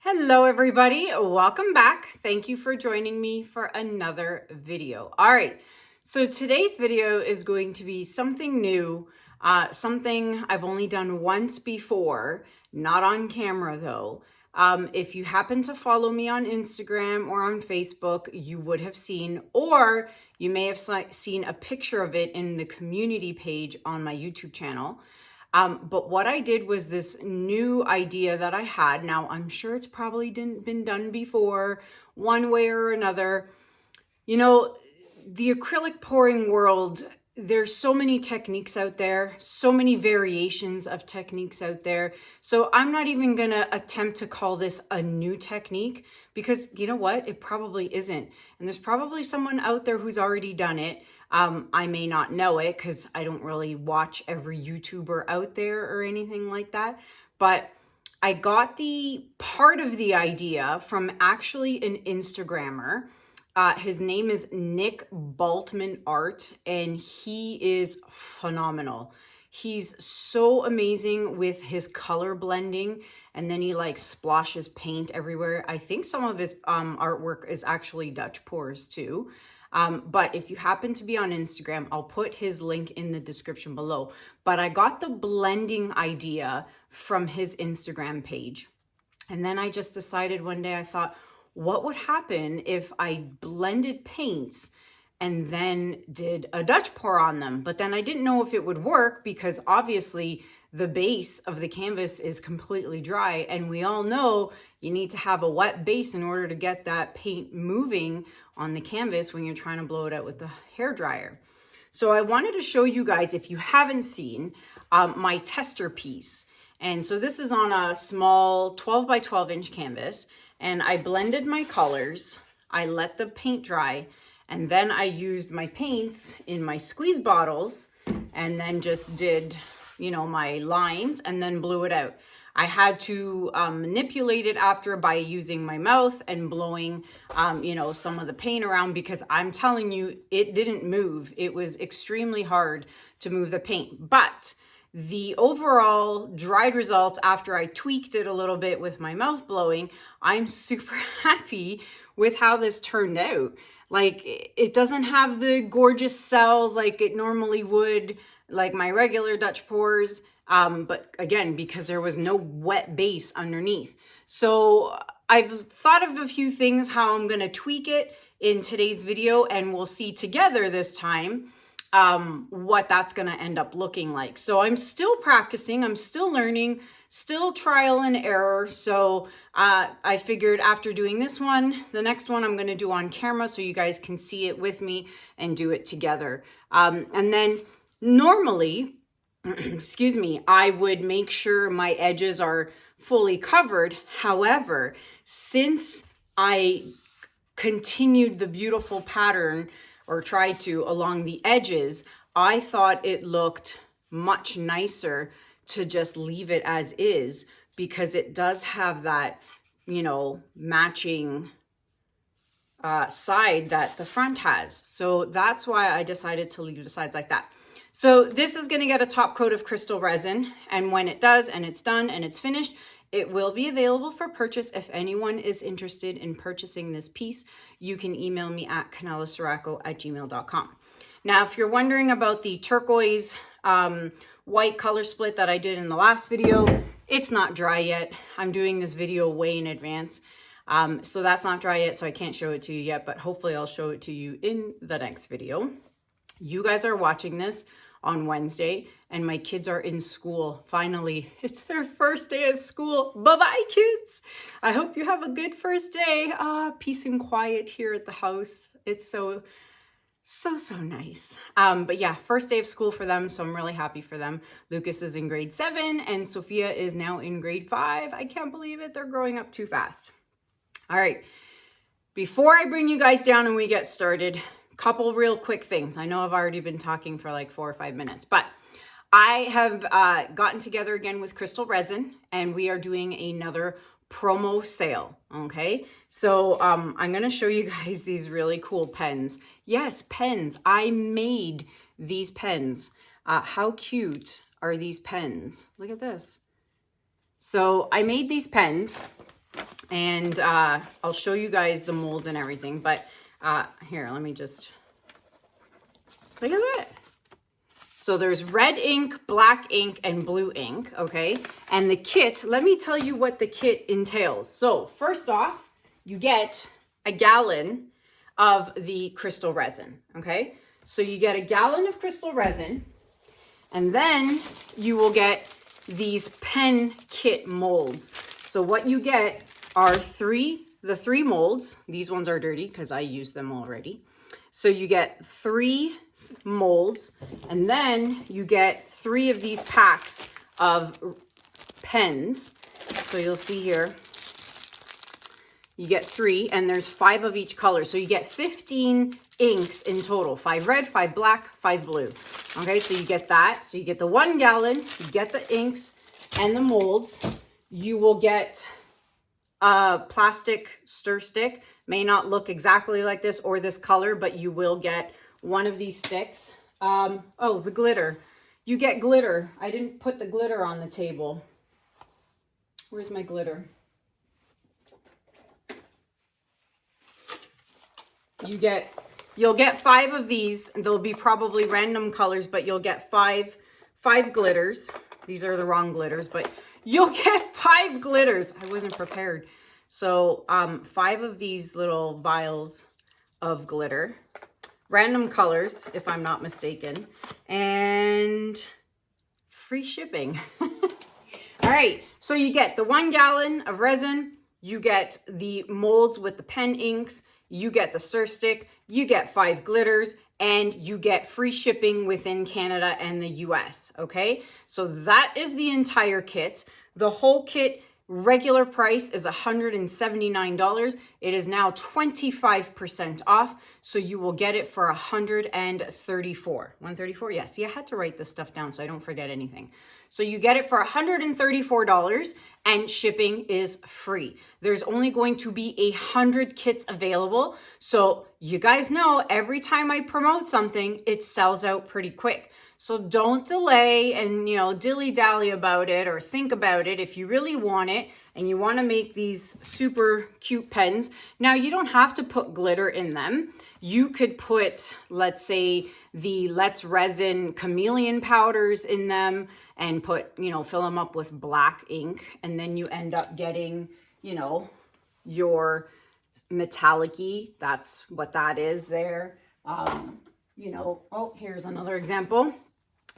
Hello everybody, welcome back. Thank you for joining me for another video. All right, so today's video is going to be something new, something I've only done once before, not on camera though. If you happen to follow me on Instagram or on Facebook, you would have seen, or you may have seen a picture of it in the community page on my YouTube channel. But what I did was this new idea that I had. Now, I'm sure it's probably been done before, one way or another. You know, the acrylic pouring world, there's so many techniques out there, so many variations of techniques out there. So I'm not even gonna attempt to call this a new technique because you know what? It probably isn't. And there's probably someone out there who's already done it. I may not know it because I don't really watch every YouTuber out there or anything like that. But I got the part of the idea from actually an Instagrammer. His name is Nick Baltman Art, and he is phenomenal. He's so amazing with his color blending, and then he like splashes paint everywhere. I think some of his artwork is actually Dutch pours too. But if you happen to be on Instagram, I'll put his link in the description below. But I got the blending idea from his Instagram page. And then I just decided one day, I thought, what would happen if I blended paints and then did a Dutch pour on them? But then I didn't know if it would work because obviously the base of the canvas is completely dry. And we all know you need to have a wet base in order to get that paint moving on the canvas when you're trying to blow it out with the hairdryer. So I wanted to show you guys, if you haven't seen, my tester piece. And so this is on a small 12 by 12 inch canvas, and I blended my colors. I let the paint dry, and then I used my paints in my squeeze bottles and then just did, you know, my lines and then blew it out. I had to manipulate it after by using my mouth and blowing, you know, some of the paint around because I'm telling you, it didn't move. It was extremely hard to move the paint. But the overall dried results after I tweaked it a little bit with my mouth blowing, I'm super happy with how this turned out. Like, it doesn't have the gorgeous cells like it normally would, like my regular Dutch pours. But again, because there was no wet base underneath. So I've thought of a few things how I'm going to tweak it in today's video, and we'll see together this time what that's going to end up looking like. So I'm still practicing, I'm still learning, still trial and error. So I figured after doing this one, the next one I'm going to do on camera so you guys can see it with me and do it together. And then normally, excuse me, I would make sure my edges are fully covered. However, since I continued the beautiful pattern or tried to along the edges, I thought it looked much nicer to just leave it as is because it does have that, you know, matching side that the front has. So that's why I decided to leave the sides like that. So this is going to get a top coat of Krystal resin, and when it does and it's done and it's finished, it will be available for purchase. If anyone is interested in purchasing this piece, you can email me at kanellaciraco@gmail.com. Now, if you're wondering about the turquoise white color split that I did in the last video, it's not dry yet. I'm doing this video way in advance. So that's not dry yet, so I can't show it to you yet, but hopefully I'll show it to you in the next video. You guys are watching this on Wednesday, and my kids are in school. Finally, it's their first day of school. Bye-bye, kids. I hope you have a good first day. Peace and quiet here at the house. It's so nice. But yeah, first day of school for them, so I'm really happy for them. Lucas is in grade 7, and Sophia is now in grade 5. I can't believe it. They're growing up too fast. All right. Before I bring you guys down and we get started, couple real quick things. I know I've already been talking for like 4 or 5 minutes, but I have gotten together again with Krystal Resin, and we are doing another promo sale. Okay, so I'm gonna show you guys these really cool pens. Yes, pens. I made these pens. How cute are these pens? Look at this. So I made these pens. And I'll show you guys the molds and everything. But here, let me just, look at that. So there's red ink, black ink, and blue ink, okay? And the kit, let me tell you what the kit entails. So first off, you get a gallon of the Krystal resin, okay? So you get a gallon of Krystal resin, and then you will get these pen kit molds. So what you get are the three molds. These ones are dirty because I used them already. So you get 3 molds, and then you get 3 of these packs of pens. So you'll see here, you get 3, and there's 5 of each color. So you get 15 inks in total, 5 red, 5 black, 5 blue. Okay, so you get that. So you get the 1 gallon, you get the inks and the molds. You will get a plastic stir stick. May not look exactly like this or this color, but you will get one of these sticks. Oh, the glitter. You get glitter. I didn't put the glitter on the table. Where's my glitter? You'll get 5 of these. They'll be probably random colors, but you'll get five glitters. These are the wrong glitters, but you'll get 5 glitters. I wasn't prepared. So 5 of these little vials of glitter, random colors, if I'm not mistaken, and free shipping. All right, so you get the 1 gallon of resin, you get the molds with the pen inks, you get the stir stick, you get 5 glitters, and you get free shipping within Canada and the US, okay? So that is the entire kit. The whole kit regular price is $179. It is now 25% off, so you will get it for $134. 134? Yes, see, I had to write this stuff down so I don't forget anything. So you get it for $134, and shipping is free. There's only going to be 100 kits available, so you guys know every time I promote something, it sells out pretty quick. So don't delay and, dilly-dally about it or think about it. If you really want it and you want to make these super cute pens, now you don't have to put glitter in them. You could put, let's say, the Let's Resin chameleon powders in them and put, fill them up with black ink, and then you end up getting, your metallic-y. That's what that is there. Oh, here's another example.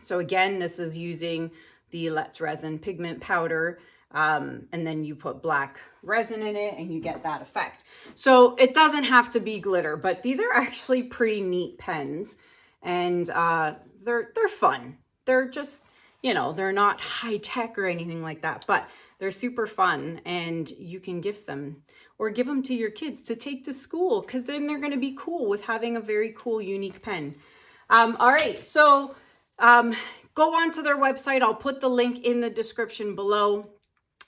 So again, this is using the Let's Resin pigment powder, and then you put black resin in it and you get that effect. So it doesn't have to be glitter, but these are actually pretty neat pens, and they're fun. They're just, they're not high tech or anything like that, but they're super fun, and you can gift them or give them to your kids to take to school, because then they're going to be cool with having a very cool, unique pen. All right, so go on to their website. I'll put the link in the description below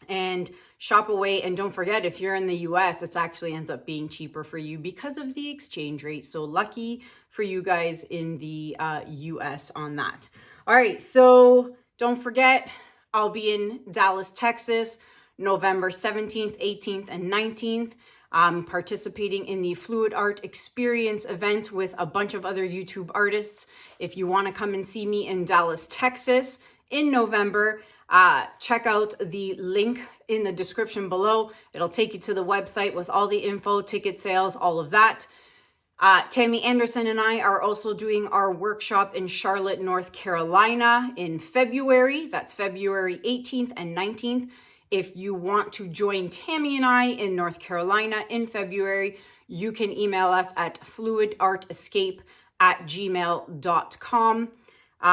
and shop away. And don't forget, if you're in the US, it actually ends up being cheaper for you because of the exchange rate. So lucky for you guys in the US on that. All right, so don't forget, I'll be in Dallas, Texas, November 17th, 18th, and 19th. I'm participating in the Fluid Art Experience event with a bunch of other YouTube artists. If you want to come and see me in Dallas, Texas in November, check out the link in the description below. It'll take you to the website with all the info, ticket sales, all of that. Tammy Anderson and I are also doing our workshop in Charlotte, North Carolina in February. That's February 18th and 19th. If you want to join Tammy and I in North Carolina in February, you can email us at fluidartescape@gmail.com.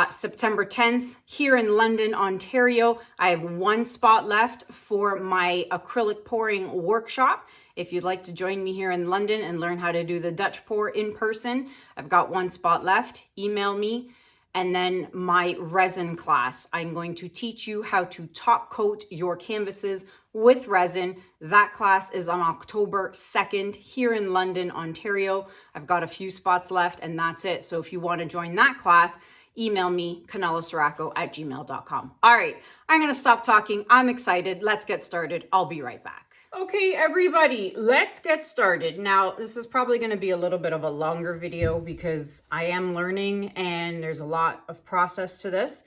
September 10th, here in London, Ontario, I have 1 spot left for my acrylic pouring workshop. If you'd like to join me here in London and learn how to do the Dutch pour in person, I've got 1 spot left. Email me. And then my resin class, I'm going to teach you how to top coat your canvases with resin. That class is on October 2nd here in London, Ontario. I've got a few spots left, and that's it. So if you want to join that class, email me, kanellaciraco@gmail.com. All right, I'm going to stop talking. I'm excited. Let's get started. I'll be right back. Okay, everybody, let's get started. Now, this is probably going to be a little bit of a longer video because I am learning and there's a lot of process to this.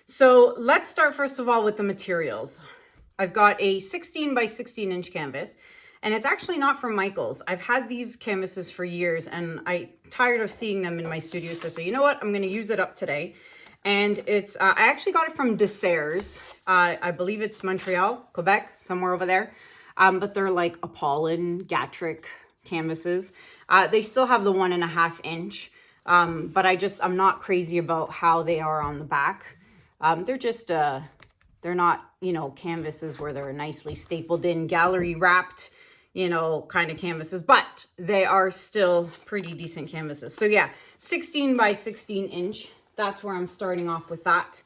So let's start first of all with the materials. I've got a 16 by 16 inch canvas, and it's actually not from Michael's. I've had these canvases for years and I'm tired of seeing them in my studio. So you know what? I'm going to use it up today. And it's, I actually got it from Desserts. I believe it's Montreal, Quebec, somewhere over there. But they're like Apollon, Gatric canvases. They still have the 1.5 inch, but I'm not crazy about how they are on the back. They're just, they're not, you know, canvases where they're nicely stapled in, gallery wrapped, you know, kind of canvases, but they are still pretty decent canvases. So yeah, 16 by 16 inch. That's where I'm starting off with that.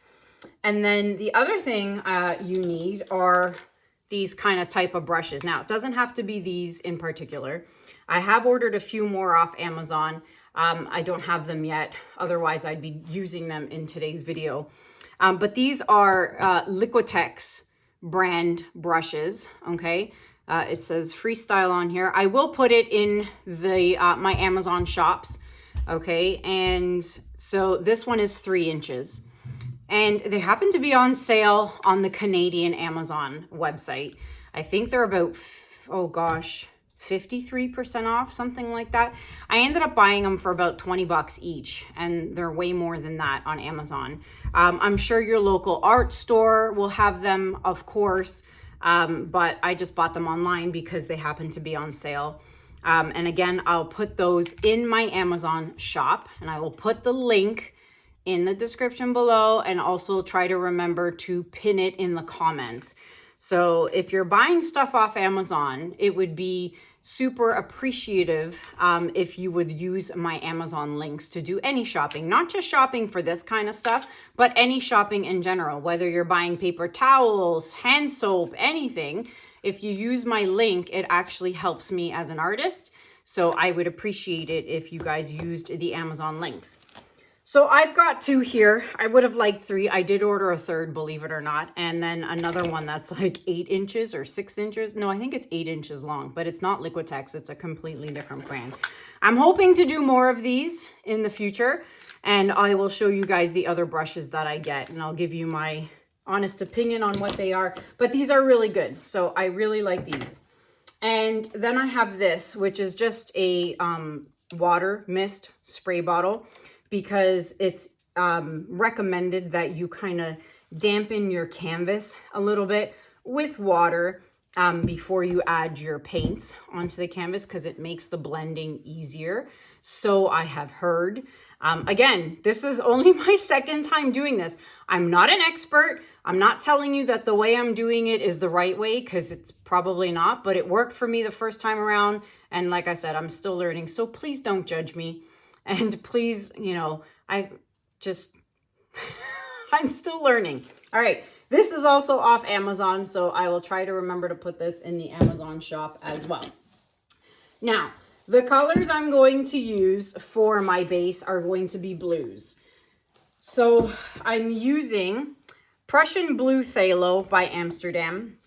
And then the other thing you need are these kind of type of brushes. Now, it doesn't have to be these in particular. I have ordered a few more off Amazon. I don't have them yet. Otherwise, I'd be using them in today's video. But these are Liquitex brand brushes, okay? It says freestyle on here. I will put it in the my Amazon shops, okay? And so this one is 3 inches. And they happen to be on sale on the Canadian Amazon website. I think they're about, oh gosh, 53% off, something like that. I ended up buying them for about 20 bucks each, and they're way more than that on Amazon. I'm sure your local art store will have them, of course, but I just bought them online because they happen to be on sale. And again, I'll put those in my Amazon shop, and I will put the link in the description below, and also try to remember to pin it in the comments. So if you're buying stuff off Amazon, it would be super appreciative if you would use my Amazon links to do any shopping, not just shopping for this kind of stuff, but any shopping in general, whether you're buying paper towels, hand soap, anything. If you use my link, it actually helps me as an artist. So I would appreciate it if you guys used the Amazon links. So I've got 2 here. I would have liked 3. I did order a third, believe it or not. And then another one that's like 8 inches or 6 inches. No, I think it's 8 inches long, but it's not Liquitex. It's a completely different brand. I'm hoping to do more of these in the future. And I will show you guys the other brushes that I get. And I'll give you my honest opinion on what they are. But these are really good. So I really like these. And then I have this, which is just a water mist spray bottle, because it's recommended that you kind of dampen your canvas a little bit with water before you add your paints onto the canvas, because it makes the blending easier. So I have heard. Again, this is only my second time doing this. I'm not an expert. I'm not telling you that the way I'm doing it is the right way, because it's probably not, but it worked for me the first time around. And like I said, I'm still learning. So please don't judge me. And please, you know, I'm still learning. All right. This is also off Amazon, so I will try to remember to put this in the Amazon shop as well. Now, the colors I'm going to use for my base are going to be blues. So I'm using Prussian Blue Phthalo by Amsterdam.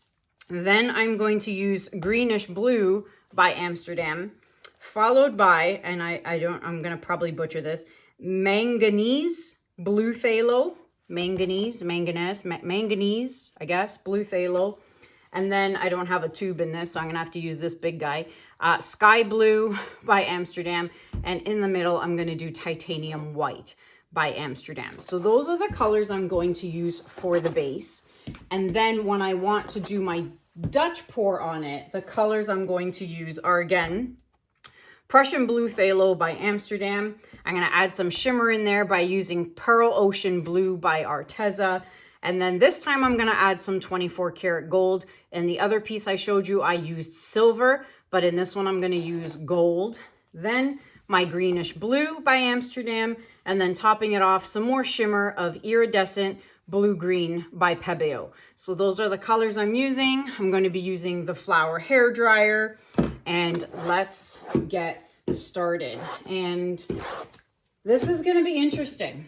Then I'm going to use Greenish Blue by Amsterdam, followed by, and I'm going to probably butcher this, Manganese Blue Phthalo, Manganese, I guess, Blue Phthalo. And then I don't have a tube in this, so I'm going to have to use this big guy. Sky Blue by Amsterdam. And in the middle, I'm going to do Titanium White by Amsterdam. So those are the colors I'm going to use for the base. And then when I want to do my Dutch pour on it, the colors I'm going to use are, again, Prussian Blue Phthalo by Amsterdam. I'm going to add some shimmer in there by using Pearl Ocean Blue by Arteza. And then this time I'm going to add some 24 karat gold. In the other piece I showed you, I used silver, but in this one I'm going to use gold. Then my Greenish Blue by Amsterdam, and then topping it off, some more shimmer of Iridescent Blue Green by Pebeo. So those are the colors I'm using. I'm going to be using the flower hair dryer, and let's get started. And this is going to be interesting.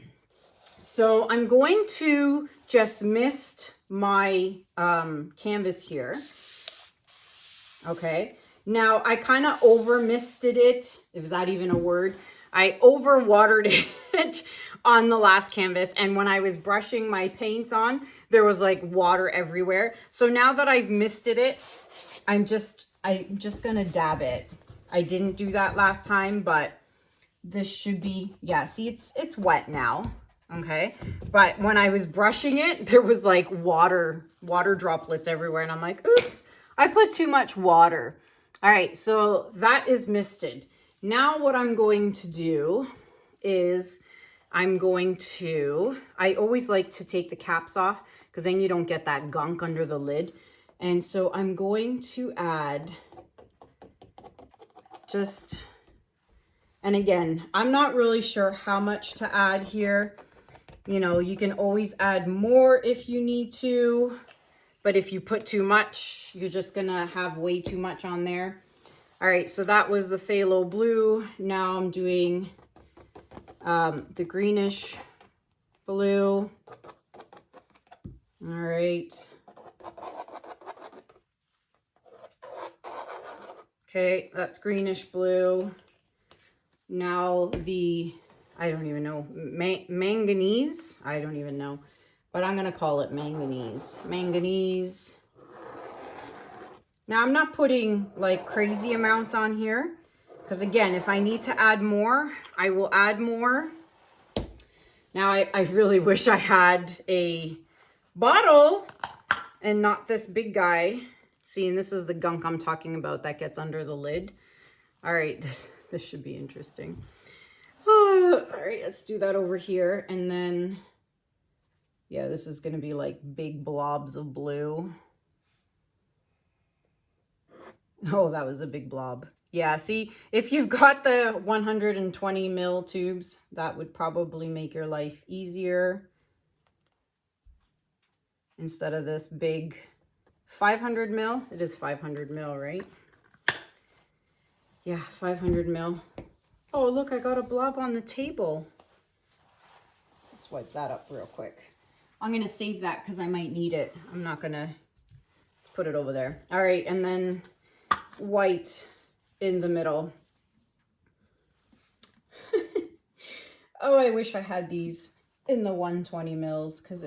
So I'm going to just mist my canvas here. Okay. Now I kind of over misted it. Is that even a word? I over watered it on the last canvas. And when I was brushing my paints on, there was like water everywhere. So now that I've misted it, I'm just gonna dab it. I didn't do that last time, but this should be, yeah, see, it's wet now. Okay. But when I was brushing it, there was like water droplets everywhere. And I'm like, oops, I put too much water. All right. So that is misted. Now what I'm going to do is I always like to take the caps off because then you don't get that gunk under the lid. And so I'm going to add just, and again, I'm not really sure how much to add here. You know, you can always add more if you need to, but if you put too much, you're just gonna have way too much on there. All right, so that was the Phthalo blue. Now I'm doing the Greenish Blue. All right. Okay, that's Greenish Blue. Now the, I don't even know, Manganese? I don't even know, but I'm going to call it Manganese. Manganese. Now I'm not putting like crazy amounts on here because again, if I need to add more, I will add more. Now I really wish I had a bottle and not this big guy. See, and this is the gunk I'm talking about that gets under the lid. All right, this should be interesting. All right, let's do that over here. And then, yeah, this is going to be like big blobs of blue. Oh, that was a big blob. Yeah, see, if you've got the 120 mil tubes, that would probably make your life easier instead of this big 500 mil. It is 500 mil, right? Yeah, 500 mil. Oh, look, I got a blob on the table. Let's wipe that up real quick. I'm going to save that because I might need it. I'm not going to put it over there. All right, and then white in the middle. Oh, I wish I had these in the 120 mils because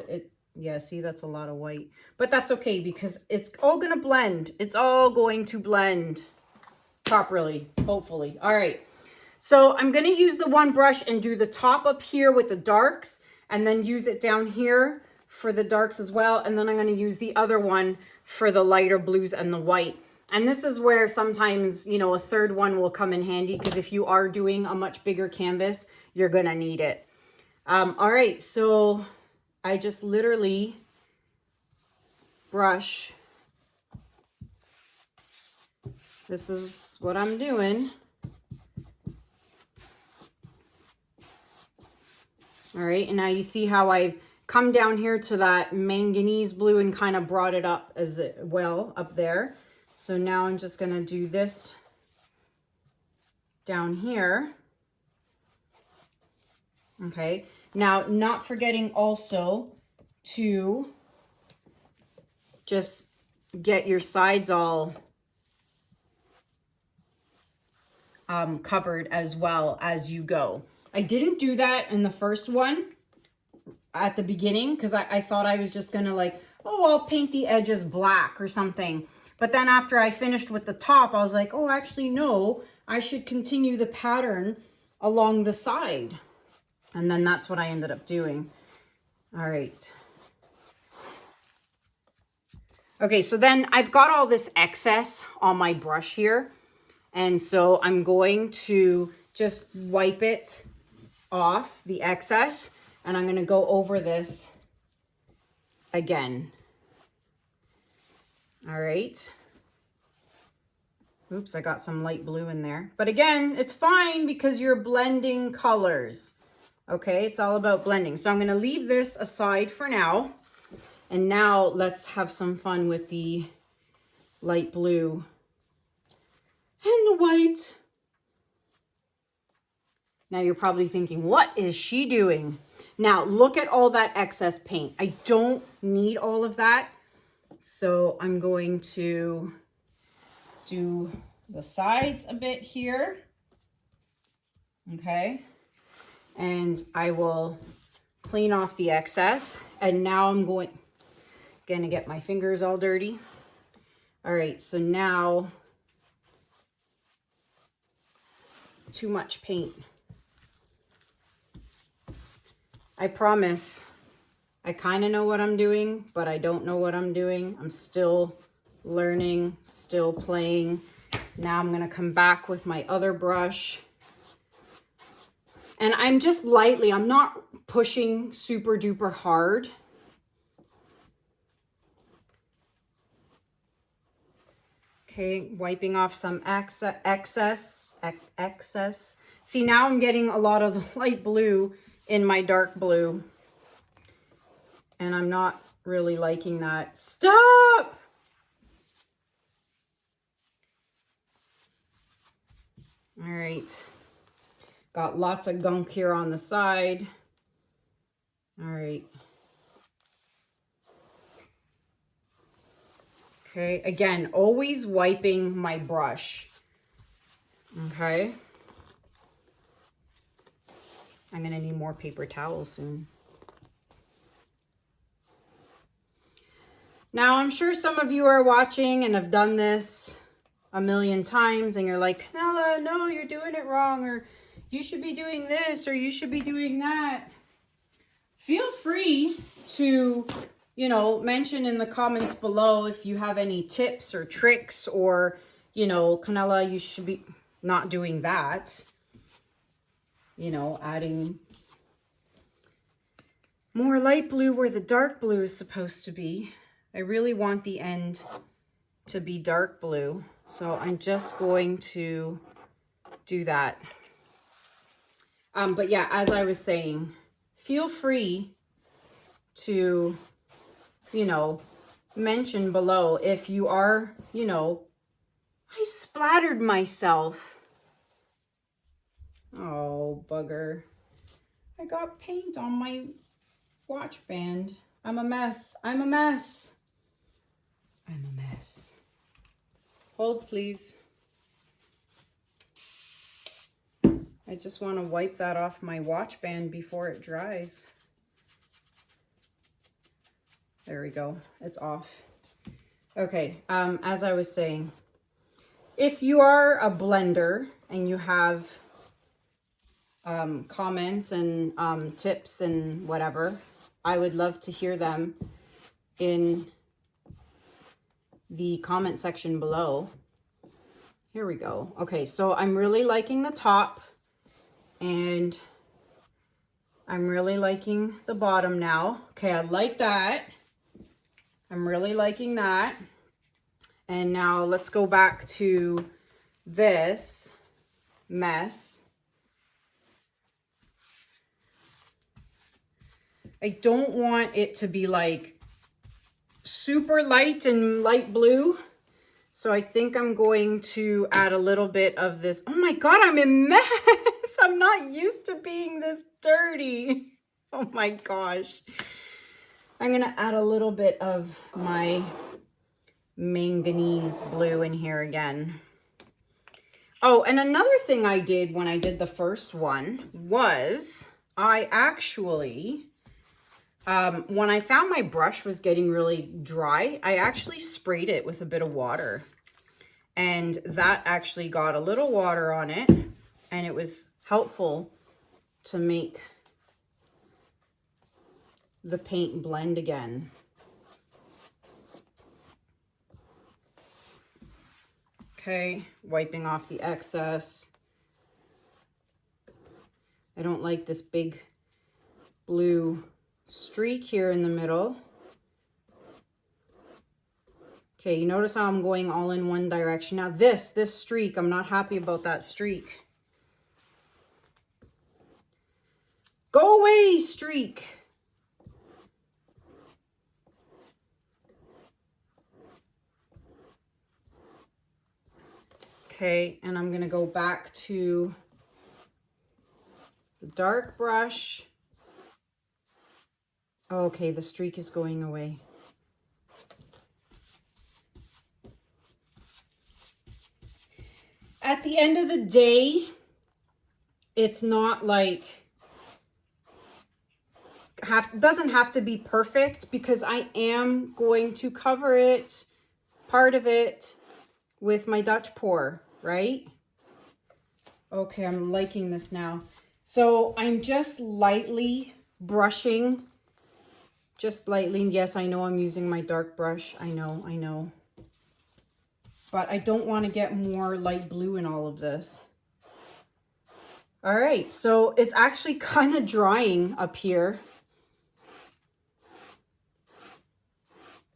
yeah, see, that's a lot of white. But that's okay because it's all going to blend. It's all going to blend properly, hopefully. All right. So I'm going to use the one brush and do the top up here with the darks and then use it down here for the darks as well. And then I'm going to use the other one for the lighter blues and the white. And this is where sometimes, you know, a third one will come in handy because if you are doing a much bigger canvas, you're going to need it. All right. So I just literally brush. This is what I'm doing. All right, and now you see how I've come down here to that manganese blue and kind of brought it up as well up there. So now I'm just going to do this down here. Okay, now not forgetting also to just get your sides all covered as well as you go. I didn't do that in the first one at the beginning because I thought I was just gonna like, oh, I'll paint the edges black or something. But then after I finished with the top, I was like, oh, actually, no, I should continue the pattern along the side. And then that's what I ended up doing. All right. Okay, so then I've got all this excess on my brush here. And so I'm going to just wipe it off, the excess, and I'm going to go over this again. All right. Oops, I got some light blue in there. But again, it's fine because you're blending colors. Okay, it's all about blending. So I'm going to leave this aside for now. And now let's have some fun with the light blue and the white. Now you're probably thinking, what is she doing? Now look at all that excess paint. I don't need all of that. So I'm going to do the sides a bit here. Okay. And I will clean off the excess. And now I'm gonna get my fingers all dirty. All right, so now, too much paint. I promise, I kind of know what I'm doing, but I don't know what I'm doing. I'm still learning, still playing. Now I'm gonna come back with my other brush. And I'm just lightly, I'm not pushing super duper hard. Okay, wiping off some excess. See, now I'm getting a lot of the light blue in my dark blue. And I'm not really liking that. Stop! All right. Got lots of gunk here on the side. All right. Okay, again, always wiping my brush. Okay. I'm gonna need more paper towels soon. Now, I'm sure some of you are watching and have done this a million times and you're like, Kanella, no, you're doing it wrong, or you should be doing this, or you should be doing that. Feel free to, you know, mention in the comments below if you have any tips or tricks, or, you know, Kanella, you should be not doing that. You know, adding more light blue where the dark blue is supposed to be. I really want the end to be dark blue, so I'm just going to do that. But yeah, as I was saying, feel free to, you know, mention below if you are, you know, I splattered myself. Oh, bugger. I got paint on my watch band. I'm a mess. I'm a mess. I'm a mess. Hold, please. I just want to wipe that off my watch band before it dries. There we go. It's off. Okay, as I was saying, if you are a blender and you have comments and tips and whatever, I would love to hear them in the comment section below. Here we go. Okay, so I'm really liking the top and I'm really liking the bottom now. Okay, I like that. I'm really liking that. And now let's go back to this mess. I don't want it to be like super light and light blue. So I think I'm going to add a little bit of this. Oh my God, I'm a mess. I'm not used to being this dirty. Oh my gosh. I'm gonna add a little bit of my manganese blue in here again. Oh, and another thing I did when I did the first one was I actually, when I found my brush was getting really dry, I actually sprayed it with a bit of water. And that actually got a little water on it, and it was helpful to make the paint blend again. Okay, wiping off the excess. I don't like this big blue streak here in the middle. Okay, you notice how I'm going all in one direction. Now this streak, I'm not happy about that streak. Go away, streak. Okay, and I'm gonna go back to the dark brush. Okay, the streak is going away. at the end of the day, it's not like, doesn't have to be perfect, because I am going to cover it, part of it, with my Dutch pour, right? Okay, I'm liking this now. So I'm just lightly brushing, just lightly. Yes, I know I'm using my dark brush. I know. But I don't want to get more light blue in all of this. All right, so it's actually kind of drying up here.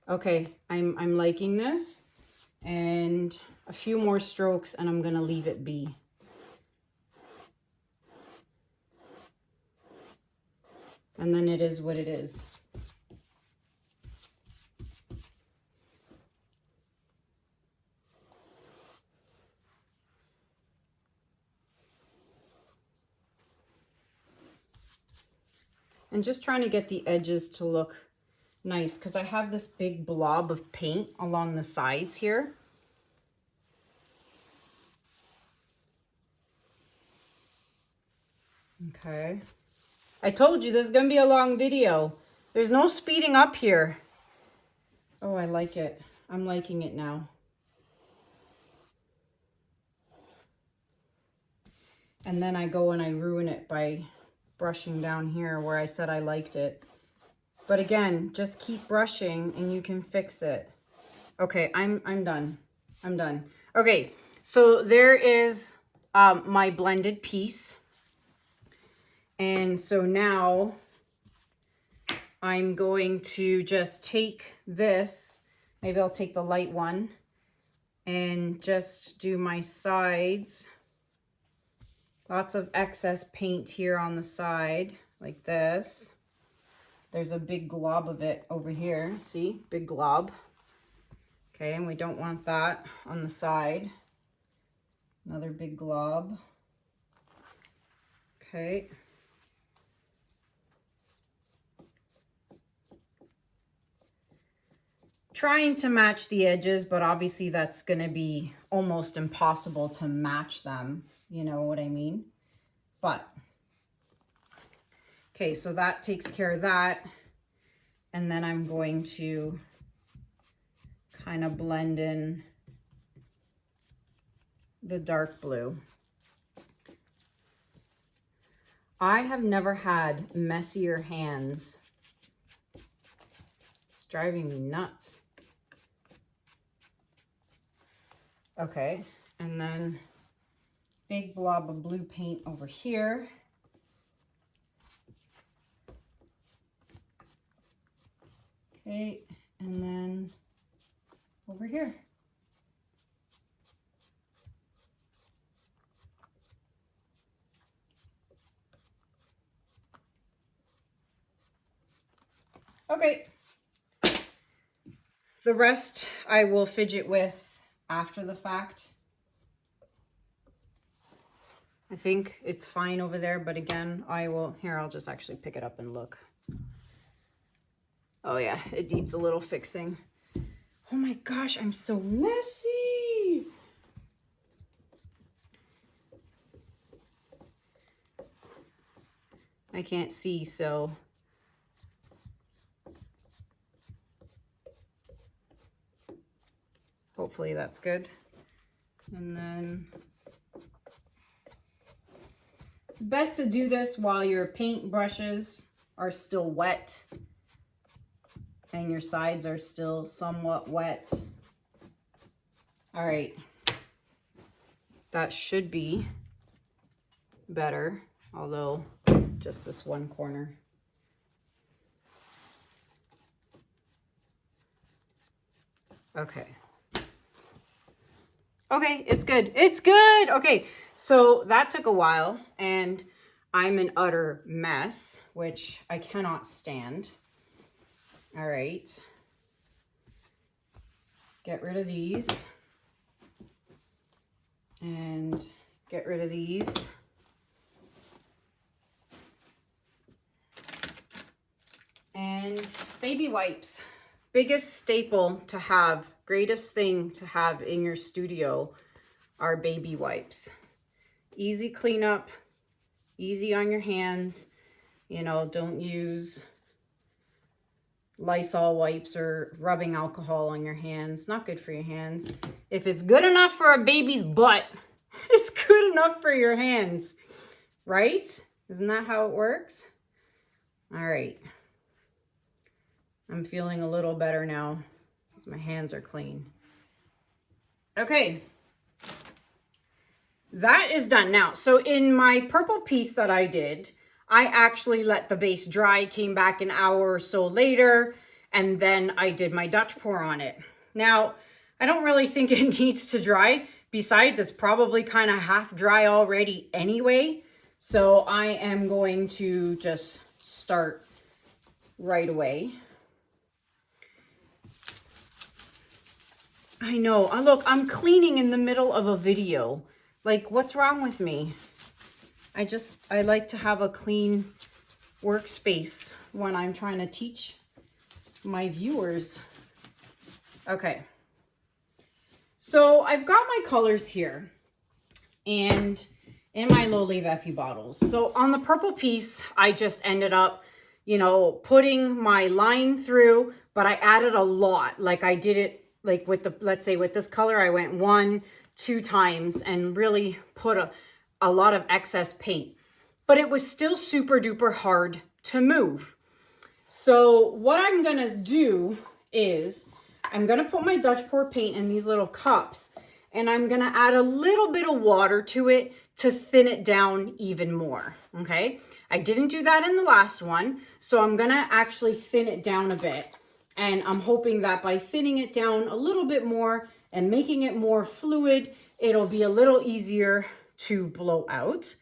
Okay, I'm liking this. And a few more strokes and I'm gonna leave it be. And then it is what it is. And just trying to get the edges to look nice, because I have this big blob of paint along the sides here. Okay. I told you this is going to be a long video. There's no speeding up here. Oh, I like it. I'm liking it now. And then I go and I ruin it by brushing down here where I said I liked it. But again, just keep brushing and you can fix it. Okay, I'm done. I'm done. Okay, so there is my blended piece. And so now I'm going to just take this, maybe I'll take the light one, and just do my sides. Lots of excess paint here on the side, like this. There's a big glob of it over here, see? Big glob. Okay, and we don't want that on the side. Another big glob. Okay. Trying to match the edges, but obviously that's going to be almost impossible to match them. You know what I mean? But, okay, so that takes care of that. And then I'm going to kind of blend in the dark blue. I have never had messier hands. It's driving me nuts. Okay, and then big blob of blue paint over here. Okay, and then over here. Okay. The rest I will fidget with after the fact. I think it's fine over there, but again, I'll just actually pick it up and look. Oh yeah, it needs a little fixing. Oh my gosh, I'm so messy. I can't see, so hopefully that's good. And then it's best to do this while your paint brushes are still wet and your sides are still somewhat wet. All right, that should be better, although just this one corner. Okay. Okay, it's good. It's good. Okay, so that took a while and I'm an utter mess, which I cannot stand. All right. Get rid of these. And get rid of these. And baby wipes. Biggest staple to have, greatest thing to have in your studio. our baby wipes. Easy cleanup, easy on your hands. You know, don't use Lysol wipes or rubbing alcohol on your hands. Not good for your hands. If it's good enough for a baby's butt, it's good enough for your hands, right? Isn't that how it works? All right. I'm feeling a little better now because my hands are clean. Okay. That is done now. So in my purple piece that I did, I actually let the base dry, came back an hour or so later, and then I did my Dutch pour on it. Now, I don't really think it needs to dry. Besides, it's probably kind of half dry already anyway. So I am going to just start right away. I know. Oh, look, I'm cleaning in the middle of a video. Like, what's wrong with me? I like to have a clean workspace when I'm trying to teach my viewers. Okay. So I've got my colors here and in my Lolivefe bottles. So on the purple piece, I just ended up, you know, putting my line through, but I added a lot. Like I did it like with the, let's say with this color, I went 1, 2 times and really put a lot of excess paint, but it was still super duper hard to move. So what I'm gonna do is I'm gonna put my Dutch pour paint in these little cups and I'm gonna add a little bit of water to it to thin it down even more, okay? I didn't do that in the last one, so I'm gonna actually thin it down a bit. And I'm hoping that by thinning it down a little bit more and making it more fluid, it'll be a little easier to blow out.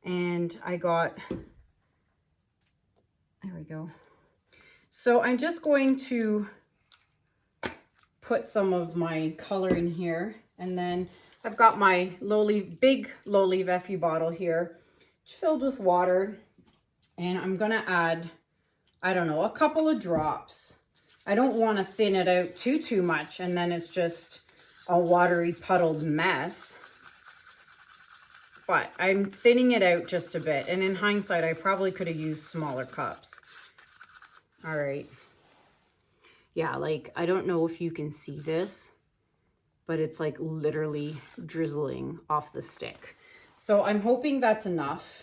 And I got, there we go. So I'm just going to put some of my color in here. And then I've got my big Lolivefe bottle here filled with water. And I'm gonna add, I don't know, a couple of drops. I don't want to thin it out too much and then it's just a watery puddled mess. But I'm thinning it out just a bit. And in hindsight, I probably could have used smaller cups. All right. Yeah, like, I don't know if you can see this, but it's like literally drizzling off the stick. So I'm hoping that's enough.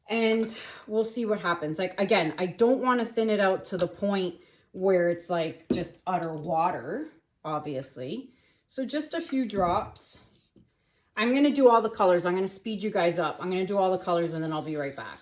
And we'll see what happens. Like, again, I don't want to thin it out to the point where it's like just utter water, obviously. So just a few drops. I'm going to do all the colors. I'm going to speed you guys up. I'm going to do all the colors and then I'll be right back.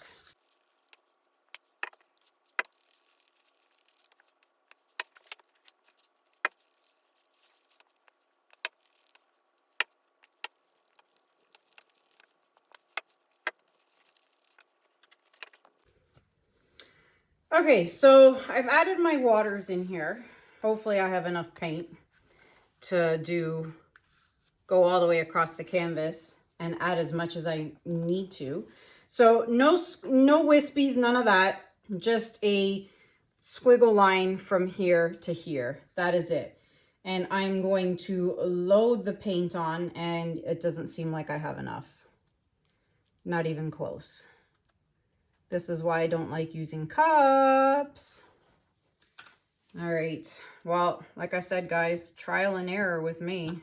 Okay, so I've added my waters in here. Hopefully I have enough paint to go all the way across the canvas and add as much as I need to. So no wispies, none of that. Just a squiggle line from here to here. That is it. And I'm going to load the paint on and it doesn't seem like I have enough. Not even close. This is why I don't like using cups. All right. Well, like I said, guys, trial and error with me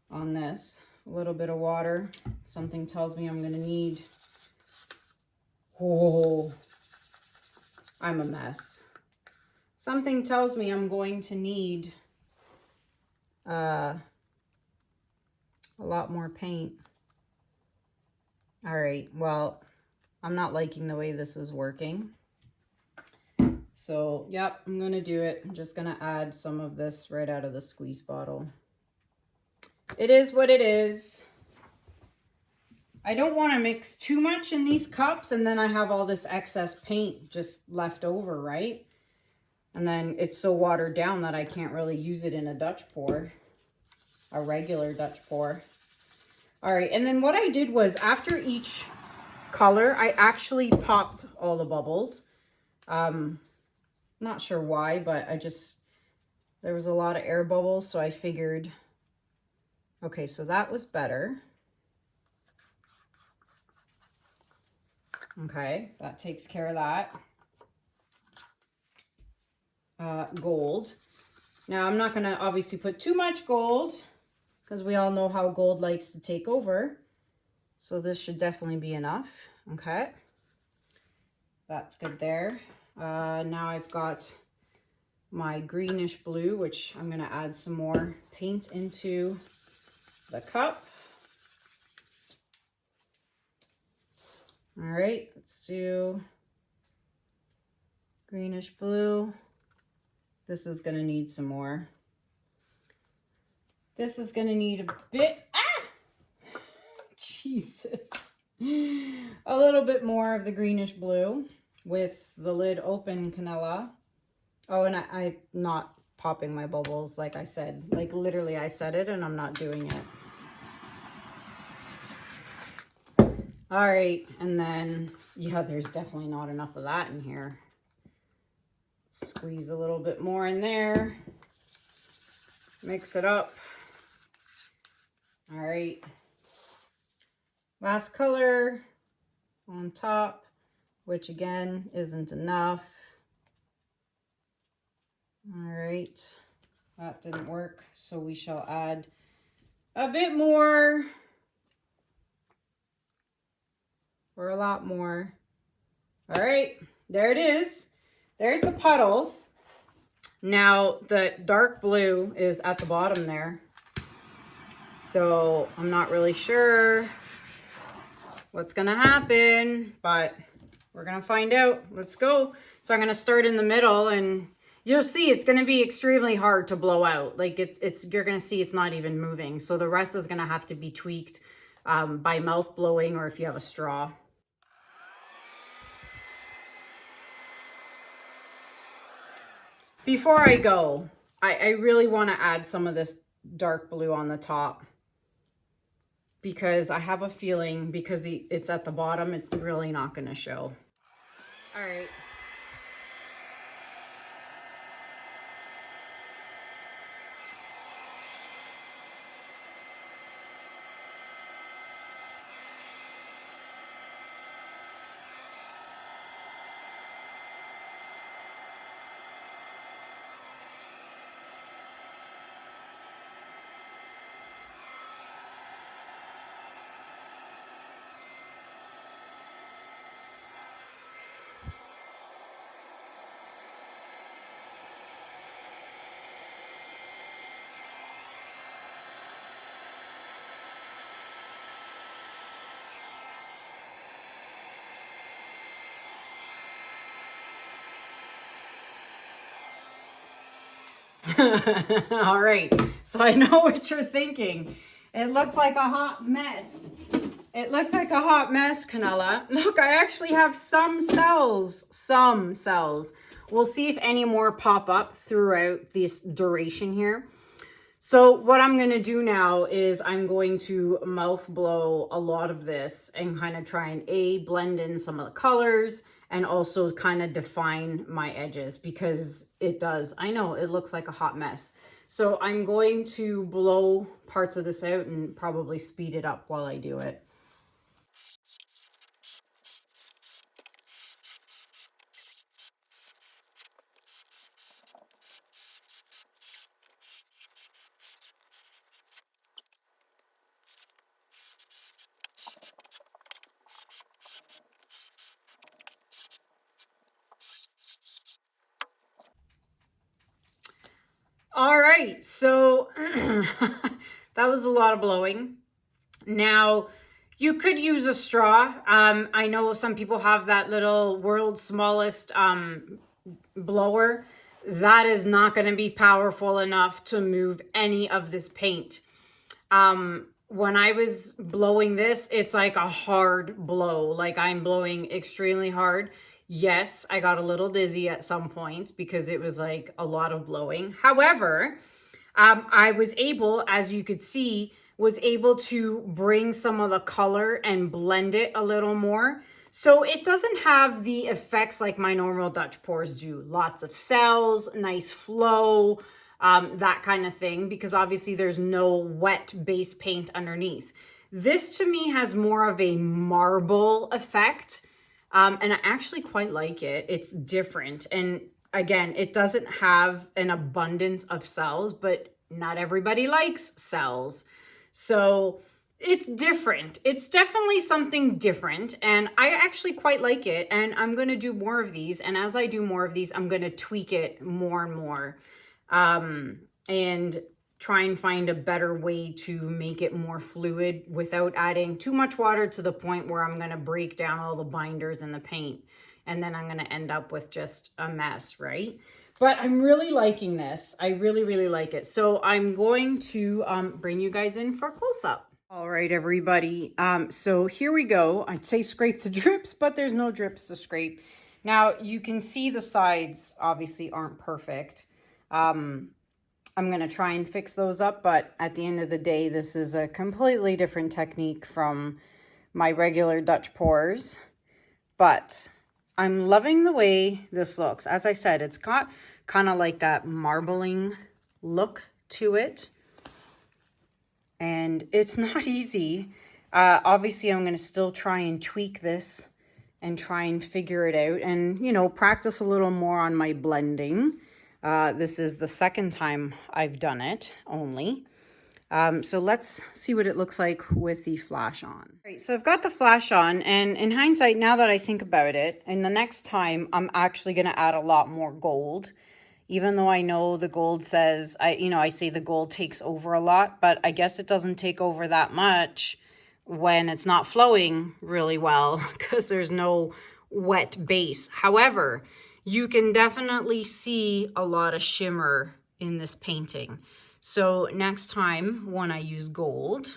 on this. A little bit of water. Something tells me I'm going to need... Oh, I'm a mess. Something tells me I'm going to need a lot more paint. All right. Well, I'm not liking the way this is working. So, yep, I'm going to do it. I'm just going to add some of this right out of the squeeze bottle. It is what it is. I don't want to mix too much in these cups and then I have all this excess paint just left over, right? And then it's so watered down that I can't really use it in a Dutch pour, a regular Dutch pour. All right, and then what I did was after each color, I actually popped all the bubbles. Not sure why, but there was a lot of air bubbles, so I figured Okay, so that was better. Okay, that takes care of that. Gold. Now I'm not gonna obviously put too much gold because we all know how gold likes to take over. So this should definitely be enough. Okay, that's good there. Now I've got my greenish blue, which I'm gonna add some more paint into the cup. All right, let's do greenish blue. This is gonna need some more. This is gonna need a bit, Jesus. A little bit more of the greenish blue with the lid open, Kanella. Oh, and I'm not popping my bubbles like I said. Like literally I said it and I'm not doing it. All right, and then, yeah, there's definitely not enough of that in here. Squeeze a little bit more in there. Mix it up. All right. Last color on top, which again isn't enough. All right, that didn't work, so we shall add a bit more, or a lot more. All right, there it is. There's the puddle. Now the dark blue is at the bottom there, so I'm not really sure what's gonna happen, but we're gonna find out. Let's go. So I'm gonna start in the middle, and you'll see it's gonna be extremely hard to blow out. Like you're gonna see it's not even moving. So the rest is gonna have to be tweaked by mouth blowing, or if you have a straw. Before I go, I really want to add some of this dark blue on the top, because I have a feeling because it's at the bottom, it's really not going to show. All right. All right, so I know what you're thinking. It looks like a hot mess. It looks like a hot mess, Kanella. Look, I actually have some cells. We'll see if any more pop up throughout this duration here. So what I'm going to do now is I'm going to mouth blow a lot of this and kind of try and blend in some of the colors and also kind of define my edges, because it does. I know it looks like a hot mess. So I'm going to blow parts of this out and probably speed it up while I do it. All right, so that was a lot of blowing. Now, you could use a straw. I know some people have that little world's smallest blower. That is not going to be powerful enough to move any of this paint. When I was blowing this, it's like a hard blow. Like I'm blowing extremely hard. Yes, I got a little dizzy at some point because it was like a lot of blowing. However, I was able, as you could see, was able to bring some of the color and blend it a little more. So it doesn't have the effects like my normal Dutch pours do. Lots of cells, nice flow, that kind of thing, because obviously there's no wet base paint underneath. This to me has more of a marble effect, and I actually quite like it. It's different, and again, it doesn't have an abundance of cells, but not everybody likes cells. So it's different. It's definitely something different, and I actually quite like it, and I'm going to do more of these, and as I do more of these, I'm going to tweak it more and more, and try and find a better way to make it more fluid without adding too much water to the point where I'm going to break down all the binders and the paint, and then I'm going to end up with just a mess, right? But I'm really liking this. I really, really like it. So I'm going to bring you guys in for a close-up. All right, everybody. So here we go. I'd say scrape the drips, but there's no drips to scrape. Now, you can see the sides obviously aren't perfect. I'm going to try and fix those up, but at the end of the day, this is a completely different technique from my regular Dutch pours. But I'm loving the way this looks. As I said, it's got kind of like that marbling look to it. And it's not easy. Obviously, I'm going to still try and tweak this and try and figure it out and, you know, practice a little more on my blending. This is the second time I've done it only. So let's see what it looks like with the flash on. All right, so I've got the flash on, and in hindsight, now that I think about it, and the next time I'm actually going to add a lot more gold. Even though I know the gold says, I say the gold takes over a lot, but I guess it doesn't take over that much when it's not flowing really well because there's no wet base. However, you can definitely see a lot of shimmer in this painting. So next time when I use gold,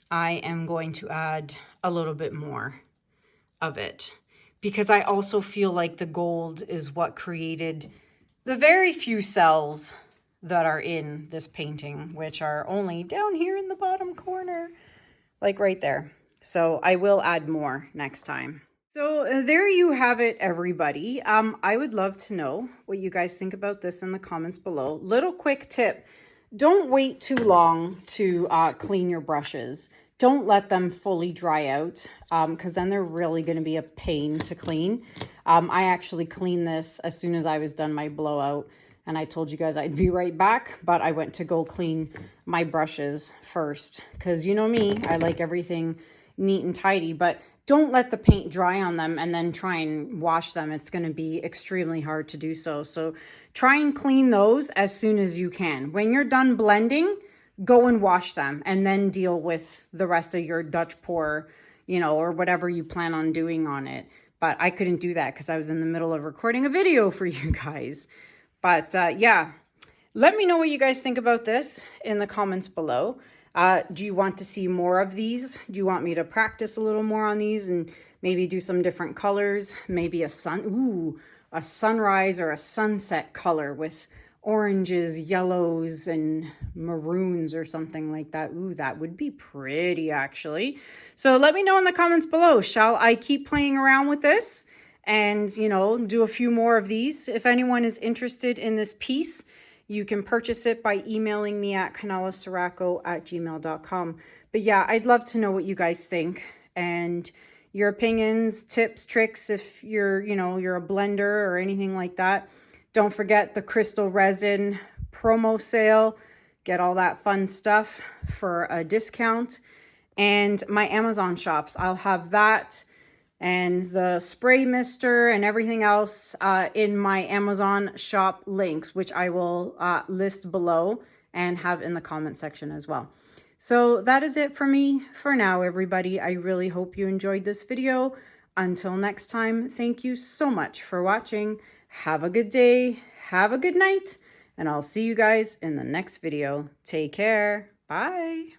I am going to add a little bit more of it, because I also feel like the gold is what created the very few cells that are in this painting, which are only down here in the bottom corner, like right there. So I will add more next time. So there you have it, everybody. I would love to know what you guys think about this in the comments below. Little quick tip. Don't wait too long to clean your brushes. Don't let them fully dry out, because then they're really going to be a pain to clean. I actually cleaned this as soon as I was done my blowout, and I told you guys I'd be right back, but I went to go clean my brushes first, because you know me, I like everything neat and tidy, but don't let the paint dry on them and then try and wash them. It's going to be extremely hard to do so. So try and clean those as soon as you can. When you're done blending, go and wash them and then deal with the rest of your Dutch pour, you know, or whatever you plan on doing on it. But I couldn't do that because I was in the middle of recording a video for you guys. But yeah, let me know what you guys think about this in the comments below. Do you want to see more of these? Do you want me to practice a little more on these and maybe do some different colors? Maybe a sunrise or a sunset color with oranges, yellows, and maroons or something like that. Ooh, that would be pretty, actually. So let me know in the comments below. Shall I keep playing around with this and, you know, do a few more of these? If anyone is interested in this piece, you can purchase it by emailing me at kanellaciraco@gmail.com. But yeah, I'd love to know what you guys think and your opinions, tips, tricks, if you're a blender or anything like that. Don't forget the Krystal Resin promo sale. Get all that fun stuff for a discount. And my Amazon shops, I'll have that and the spray mister and everything else in my Amazon shop links, which I will list below and have in the comment section as well. So that is it for me for now, everybody. I really hope you enjoyed this video. Until next time, thank you so much for watching. Have a good day, have a good night, and I'll see you guys in the next video. Take care. Bye.